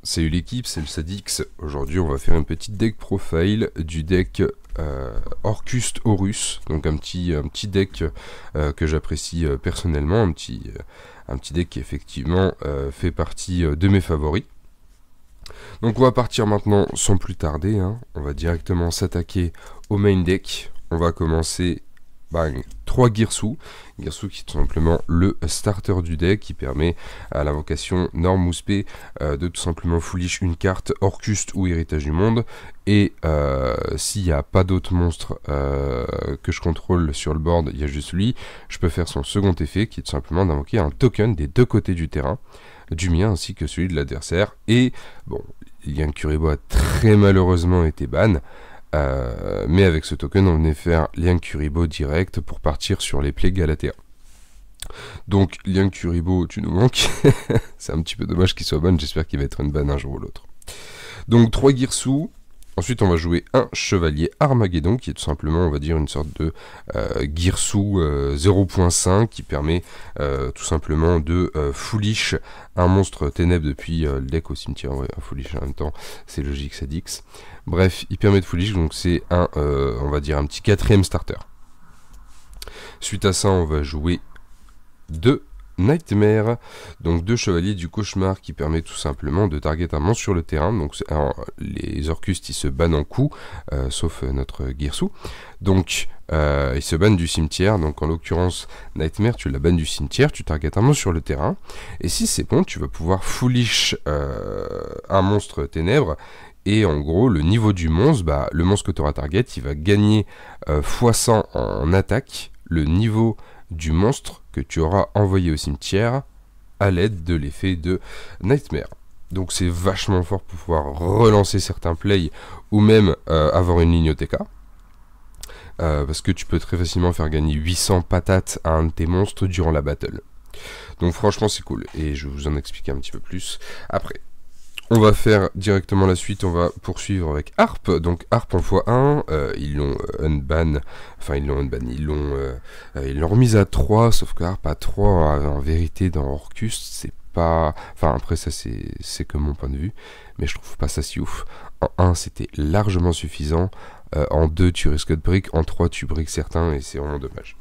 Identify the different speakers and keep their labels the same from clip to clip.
Speaker 1: Salut l'équipe, c'est le Sadix. Aujourd'hui, on va faire une petite deck profile du deck Orcust Horus. Donc un petit deck que j'apprécie personnellement, un petit deck qui effectivement fait partie de mes favoris. Donc on va partir maintenant sans plus tarder, hein. On va directement s'attaquer au main deck. On va commencer bang, 3 Girsu. Girsu qui est tout simplement le starter du deck, qui permet à l'invocation Norm ou Spé de tout simplement foolish une carte Orcust ou Héritage du Monde. Et s'il n'y a pas d'autres monstres que je contrôle sur le board, il y a juste lui, je peux faire son second effet qui est tout simplement d'invoquer un token des deux côtés du terrain, du mien ainsi que celui de l'adversaire. Et bon, Lian Kuriboh a très malheureusement été ban. Mais avec ce token, on venait faire Lian Kuriboh direct pour partir sur les plaies Galatea. Donc, Lian Kuriboh, tu nous manques. C'est un petit peu dommage qu'il soit ban, j'espère qu'il va être une ban un jour ou l'autre. Donc, 3 Girsu. Ensuite, on va jouer un Chevalier Armageddon, qui est tout simplement, on va dire, une sorte de Girsu 0.5, qui permet tout simplement de foolish un monstre ténèbres depuis le deck au cimetière. Ouais, un foolish en même temps, c'est logique, ça dix. Bref, il permet de foolish, donc c'est un, on va dire, un petit 4ème starter. Suite à ça, on va jouer 2 Nightmare, donc 2 chevaliers du cauchemar qui permet tout simplement de target un monstre sur le terrain. Donc les Orcust ils se bannent en coup, sauf notre Girsu. Donc ils se bannent du cimetière. Donc en l'occurrence Nightmare, tu la bannes du cimetière, tu target un monstre sur le terrain. Et si c'est bon, tu vas pouvoir foolish un monstre ténèbres. Et en gros, le niveau du monstre, bah, le monstre que tu auras target, il va gagner x100 en attaque. Le niveau du monstre que tu auras envoyé au cimetière à l'aide de l'effet de Nightmare. Donc c'est vachement fort pour pouvoir relancer certains plays ou même avoir une ligne OTK. Parce que tu peux très facilement faire gagner 800 patates à un de tes monstres durant la battle. Donc franchement c'est cool et je vais vous en expliquer un petit peu plus après. On va faire directement la suite, on va poursuivre avec Harp. Donc Harp en x1, ils l'ont unban, enfin ils l'ont unban, ils l'ont remise à 3, sauf que Harp à 3, en vérité dans Orcust, c'est pas... Enfin après ça c'est que mon point de vue, mais je trouve pas ça si ouf. En 1 c'était largement suffisant, en 2 tu risques de brick, en 3 tu briques certains et c'est vraiment dommage.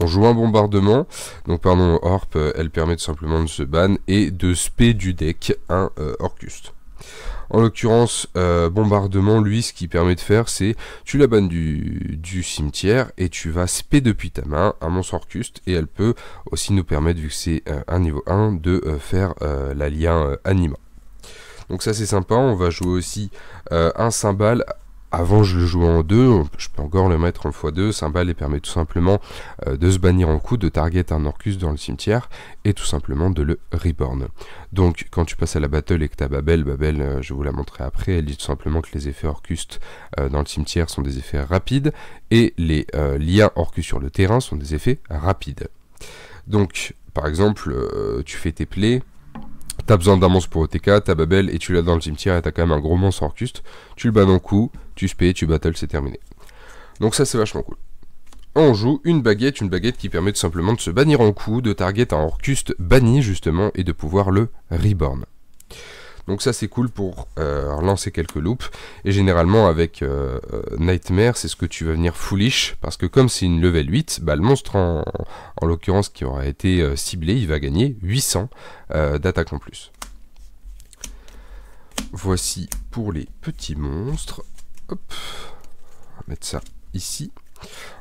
Speaker 1: On joue un bombardement, donc pardon, Orp, elle permet tout simplement de se ban et de spé du deck un Orcust. En l'occurrence, bombardement, lui, ce qu'il permet de faire, c'est tu la bannes du cimetière et tu vas spé depuis ta main un monstre Orcust et elle peut aussi nous permettre, vu que c'est un niveau 1, de faire la lien Anima. Donc ça c'est sympa, on va jouer aussi un cymbale. Avant je le jouais en 2, je peux encore le mettre en x2, cymbale et permet tout simplement de se bannir en coup, de target un Orcust dans le cimetière et tout simplement de le reborn. Donc quand tu passes à la battle et que tu as Babel, je vais vous la montrer après, elle dit tout simplement que les effets Orcust dans le cimetière sont des effets rapides et les liens Orcust sur le terrain sont des effets rapides. Donc par exemple, tu fais tes plays, t'as besoin d'un monstre pour OTK, t'as Babel et tu l'as dans le cimetière et t'as quand même un gros monstre Orcust, tu le bannes en coup, tu spé, tu battle, c'est terminé. Donc ça c'est vachement cool. On joue une baguette qui permet tout simplement de se bannir en coup, de target un Orcust banni justement et de pouvoir le reborn. Donc ça c'est cool pour lancer quelques loops. Et généralement avec Nightmare, c'est ce que tu vas venir foolish. Parce que comme c'est une level 8, bah, le monstre en l'occurrence qui aura été ciblé, il va gagner 800 d'attaque en plus. Voici pour les petits monstres. Hop, on va mettre ça ici.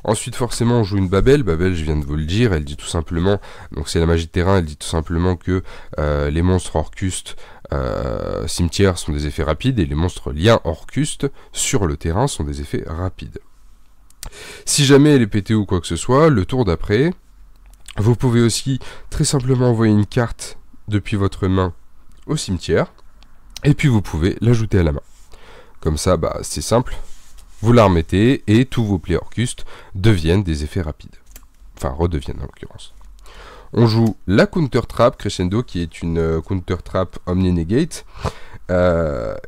Speaker 1: Ensuite forcément on joue une Babel, je viens de vous le dire, elle dit tout simplement, donc c'est la magie de terrain, elle dit tout simplement que les monstres Orcust cimetière sont des effets rapides et les monstres liens Orcust sur le terrain sont des effets rapides. Si jamais elle est pétée ou quoi que ce soit, le tour d'après, vous pouvez aussi très simplement envoyer une carte depuis votre main au cimetière et puis vous pouvez l'ajouter à la main. Comme ça, bah, c'est simple. Vous la remettez et tous vos plays Orcust deviennent des effets rapides. Enfin, redeviennent en l'occurrence. On joue la Counter Trap Crescendo qui est une Counter Trap Omni Negate.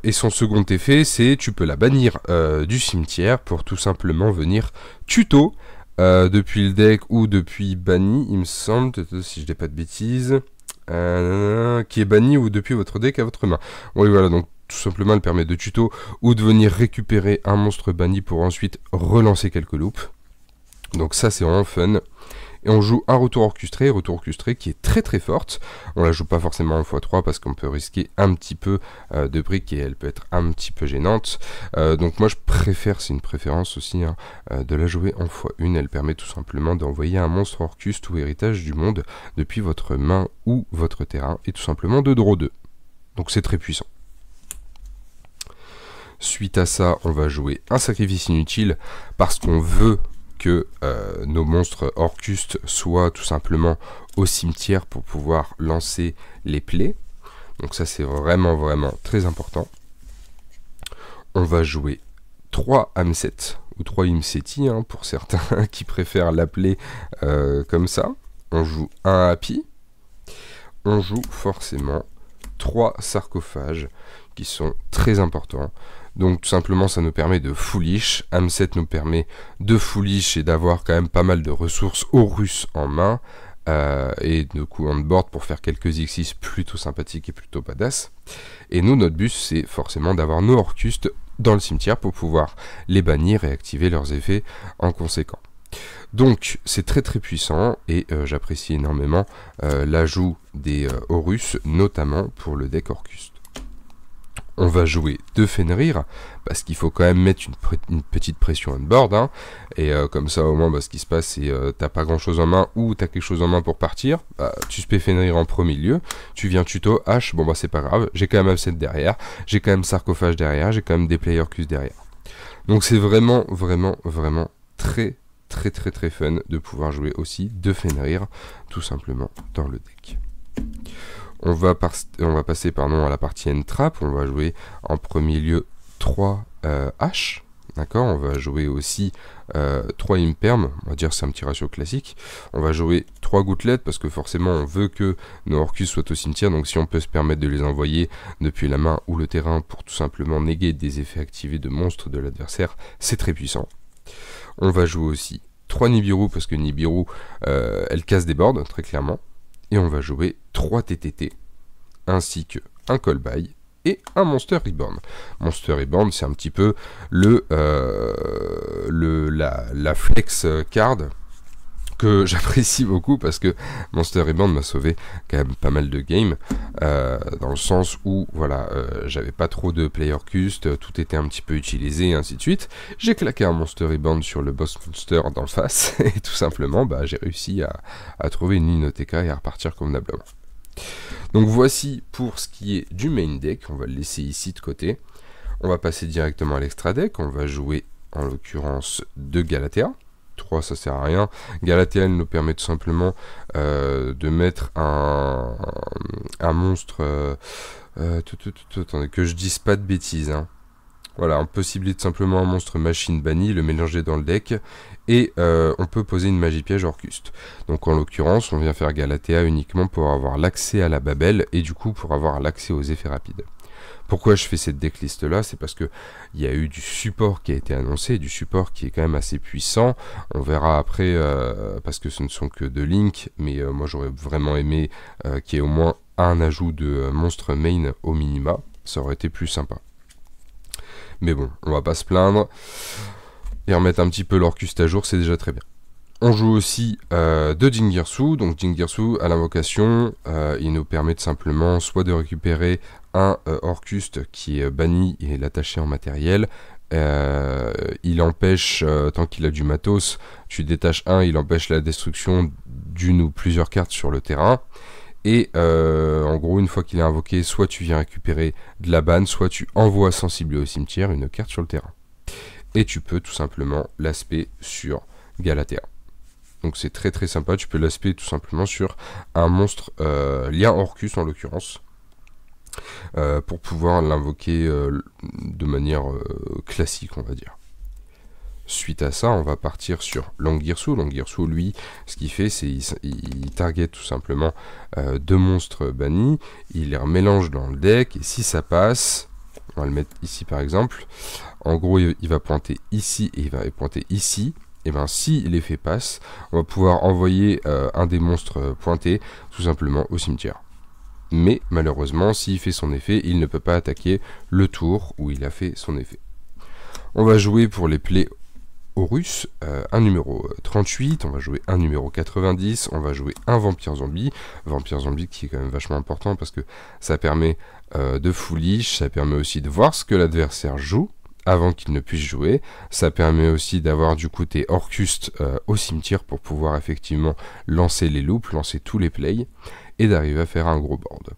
Speaker 1: Et son second effet, c'est tu peux la bannir du cimetière pour tout simplement venir tuto depuis le deck ou depuis banni, il me semble, si je dis pas de bêtises. qui est banni ou depuis votre deck à votre main. Oui, voilà, donc tout simplement, elle permet de tuto ou de venir récupérer un monstre banni pour ensuite relancer quelques loops. Donc ça, c'est vraiment fun. Et on joue un retour orchestré qui est très très forte. On la joue pas forcément en x3 parce qu'on peut risquer un petit peu de briques et elle peut être un petit peu gênante. Donc moi je préfère, c'est une préférence aussi, hein, de la jouer en x1. Elle permet tout simplement d'envoyer un monstre Orcuste ou héritage du monde depuis votre main ou votre terrain et tout simplement de draw 2. Donc c'est très puissant. Suite à ça, on va jouer un sacrifice inutile parce qu'on veut que nos monstres Orcuste soient tout simplement au cimetière pour pouvoir lancer les plaies. Donc ça c'est vraiment très important. On va jouer 3 Amset, ou 3 Imseti, hein, pour certains qui préfèrent l'appeler comme ça. On joue un Happy. On joue forcément 3 sarcophages qui sont très importants. Donc tout simplement ça nous permet de foolish, Amset nous permet de foolish et d'avoir quand même pas mal de ressources Horus en main, et de coup on board pour faire quelques Xyz plutôt sympathiques et plutôt badass. Et nous notre but c'est forcément d'avoir nos Orcustes dans le cimetière pour pouvoir les bannir et activer leurs effets en conséquent. Donc c'est très puissant et j'apprécie énormément l'ajout des Horus, notamment pour le deck Orcuste. On va jouer 2 Fenrir, parce qu'il faut quand même mettre une petite pression on board, hein, et comme ça au moins ce qui se passe c'est t'as pas grand chose en main ou t'as quelque chose en main pour partir, tu spé Fenrir en premier lieu, tu viens tuto H, bon c'est pas grave, j'ai quand même Amset derrière, j'ai quand même Sarcophage derrière, j'ai quand même des Player Orcus derrière. Donc c'est vraiment très fun de pouvoir jouer aussi 2 Fenrir tout simplement dans le deck. On va passer à la partie N-Trap. On va jouer en premier lieu 3 H. D'accord. On va jouer aussi 3 Imperm. On va dire c'est un petit ratio classique. On va jouer 3 gouttelettes parce que forcément on veut que nos Orcus soient au cimetière. Donc si on peut se permettre de les envoyer depuis la main ou le terrain pour tout simplement néguer des effets activés de monstres de l'adversaire, c'est très puissant. On va jouer aussi 3 Nibiru parce que Nibiru elle casse des boards très clairement. Et on va jouer 3 TTT, ainsi que un Callby et un Monster Reborn. Monster Reborn, c'est un petit peu la flex card que j'apprécie beaucoup parce que Monster Reborn m'a sauvé quand même pas mal de games, dans le sens où voilà, j'avais pas trop de player cust, tout était un petit peu utilisé et ainsi de suite. J'ai claqué un Monster Reborn sur le boss monster d'en face et tout simplement j'ai réussi à trouver une ligne OTK et à repartir convenablement. Donc voici pour ce qui est du main deck, on va le laisser ici de côté. On va passer directement à l'extra deck, on va jouer en l'occurrence de Galatea. 3 ça sert à rien. Galatea elle nous permet tout simplement de mettre un monstre, attendez que je dise pas de bêtises, hein. Voilà, on peut cibler tout simplement un monstre machine banni, le mélanger dans le deck, et on peut poser une magie piège Orcuste. Donc en l'occurrence, on vient faire Galatea uniquement pour avoir l'accès à la Babel, et du coup pour avoir l'accès aux effets rapides. Pourquoi je fais cette decklist là? C'est parce que il y a eu du support qui a été annoncé, du support qui est quand même assez puissant. On verra après, parce que ce ne sont que 2 links, mais moi j'aurais vraiment aimé qu'il y ait au moins un ajout de monstre main au minima, ça aurait été plus sympa. Mais bon, on va pas se plaindre, et remettre un petit peu l'Orcuste à jour, c'est déjà très bien. On joue aussi de Jingirsu, donc Jingirsu à l'invocation, il nous permet de simplement soit de récupérer un Orcuste qui est banni et l'attacher en matériel, il empêche, tant qu'il a du matos, tu détaches un, il empêche la destruction d'une ou plusieurs cartes sur le terrain, et en gros une fois qu'il est invoqué, soit tu viens récupérer de la banne, soit tu envoies sensible au cimetière une carte sur le terrain. Et tu peux tout simplement l'aspect sur Galatea. Donc c'est très sympa, tu peux l'aspect tout simplement sur un monstre lien Orcus en l'occurrence, pour pouvoir l'invoquer de manière classique on va dire. Suite à ça, on va partir sur Langirsu. Langirsu, lui, ce qu'il fait, c'est il target tout simplement 2 monstres bannis, il les remélange dans le deck, et si ça passe, on va le mettre ici par exemple, en gros il va pointer ici et il va pointer ici, et bien si l'effet passe, on va pouvoir envoyer un des monstres pointés tout simplement au cimetière. mais malheureusement, s'il fait son effet, il ne peut pas attaquer le tour où il a fait son effet. On va jouer pour les plays Horus, un numéro 38, on va jouer un numéro 90, on va jouer un vampire zombie qui est quand même vachement important parce que ça permet de foolish, ça permet aussi de voir ce que l'adversaire joue avant qu'il ne puisse jouer, ça permet aussi d'avoir du coup tes Orcust au cimetière pour pouvoir effectivement lancer les loops, lancer tous les plays et d'arriver à faire un gros board.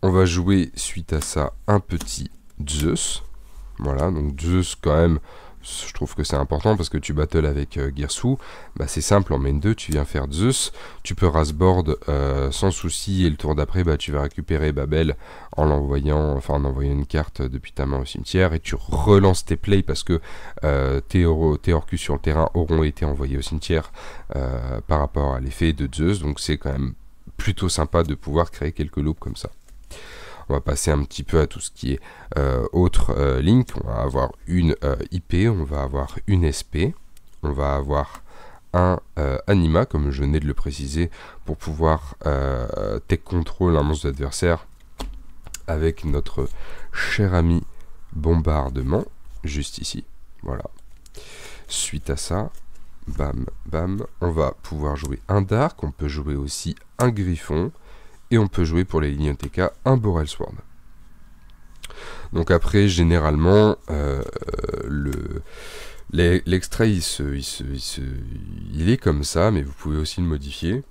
Speaker 1: On va jouer suite à ça un petit Zeus, voilà, donc Zeus quand même, je trouve que c'est important parce que tu battles avec Girsu, bah c'est simple, en main 2 tu viens faire Zeus, tu peux rasboard sans souci et le tour d'après bah, tu vas récupérer Babel en envoyant une carte depuis ta main au cimetière et tu relances tes plays parce que tes Orcus sur le terrain auront été envoyés au cimetière par rapport à l'effet de Zeus, donc c'est quand même plutôt sympa de pouvoir créer quelques loops comme ça. On va passer un petit peu à tout ce qui est autre link. On va avoir une IP, on va avoir une SP, on va avoir un anima, comme je venais de le préciser, pour pouvoir take control un monstre adversaire avec notre cher ami bombardement, juste ici. Voilà. Suite à ça, bam, bam, on va pouvoir jouer un dark, on peut jouer aussi un griffon, et on peut jouer pour les lignes TK un Boral Sword. Donc après, généralement, l'extrait, il est comme ça, mais vous pouvez aussi le modifier.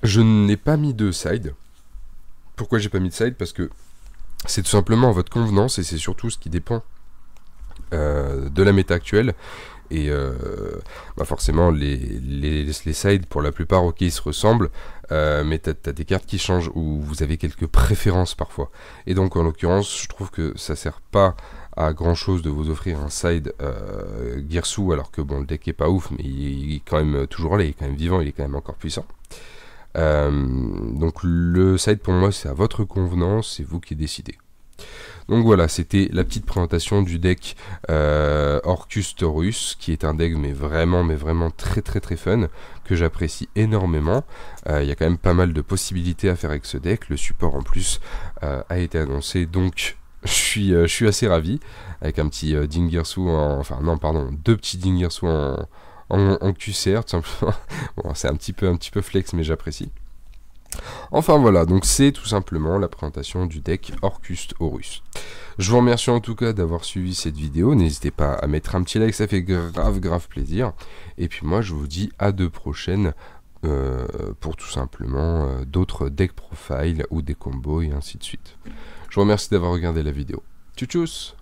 Speaker 1: Je n'ai pas mis de side. Pourquoi j'ai pas mis de side? Parce que c'est tout simplement à votre convenance, et c'est surtout ce qui dépend de la méta actuelle. Et bah forcément les sides pour la plupart ok ils se ressemblent mais t'as des cartes qui changent ou vous avez quelques préférences parfois et donc en l'occurrence je trouve que ça sert pas à grand chose de vous offrir un side Girsu alors que bon le deck est pas ouf mais il est quand même toujours là, il est quand même vivant, il est quand même encore puissant. Donc le side pour moi c'est à votre convenance, c'est vous qui décidez. Donc voilà, c'était la petite présentation du deck Orcust Horus, qui est un deck mais vraiment très fun, que j'apprécie énormément. Il y a quand même pas mal de possibilités à faire avec ce deck, le support en plus a été annoncé, donc je suis assez ravi, avec un petit Dingirsu, deux petits Dingirsu en QCR, tout simplement. Bon, c'est un petit peu flex, mais j'apprécie. Enfin voilà, donc c'est tout simplement la présentation du deck Orcust Horus. Je vous remercie en tout cas d'avoir suivi cette vidéo, n'hésitez pas à mettre un petit like, ça fait grave plaisir. Et puis moi je vous dis à de prochaines pour tout simplement d'autres deck profile ou des combos et ainsi de suite. Je vous remercie d'avoir regardé la vidéo. Tchuss!